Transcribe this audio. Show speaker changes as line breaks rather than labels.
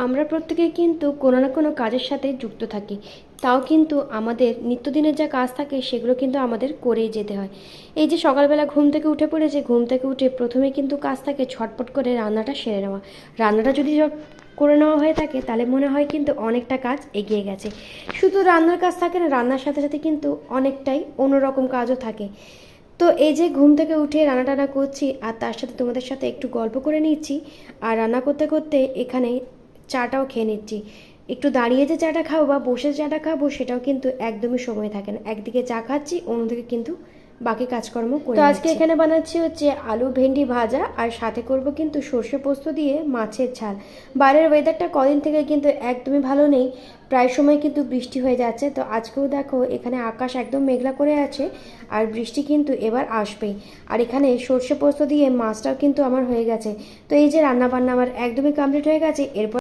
আমরা প্রত্যেকে কিন্তু কোনো না কোনো কাজের সাথে যুক্ত থাকি, তাও কিন্তু আমাদের নিত্যদিনের যা কাজ থাকে সেগুলো কিন্তু আমাদের করেই যেতে হয়। এই যে সকালবেলা ঘুম থেকে উঠে পড়েছে, ঘুম থেকে উঠে প্রথমে কিন্তু কাজ থাকে ছটপট করে রান্নাটা সেরে নেওয়া। রান্নাটা যদি করে নেওয়া হয়ে থাকে তাহলে মনে হয় কিন্তু অনেকটা কাজ এগিয়ে গেছে। শুধু রান্নার কাজ থাকে না, রান্নার সাথে সাথে কিন্তু অনেকটাই অন্যরকম কাজও থাকে। তো এই যে ঘুম থেকে উঠে রান্না টান্না করছি আর তার সাথে তোমাদের সাথে একটু গল্প করে নিচ্ছি, আর রান্না করতে করতে এখানে চাটাও খেয়ে নিচ্ছি। একটু দাঁড়িয়ে যে চাটা খাবো বা বসে চাটা খাবো সেটাও কিন্তু একদমই সময় থাকে না, একদিকে চা খাচ্ছি অন্যদিকে কিন্তু বাকি কাজকর্ম করে। তো আজকে এখানে বানাচ্ছি হচ্ছে আলু ভেন্ডি ভাজা, আর সাথে করব কিন্তু সর্ষে পোস্ত দিয়ে মাছের ঝাল। বাইরের ওয়েদারটা কদিন থেকে কিন্তু একদমই ভালো নেই, প্রায় সময় কিন্তু বৃষ্টি হয়ে যাচ্ছে। তো আজকেও দেখো এখানে আকাশ একদম মেঘলা করে আছে, আর বৃষ্টি কিন্তু এবার আসবেই। আর এখানে সর্ষে পোস্ত দিয়ে মাছটাও কিন্তু আমার হয়ে গেছে। তো এই যে রান্না বান্না আমার একদমই কমপ্লিট হয়ে গেছে। এরপর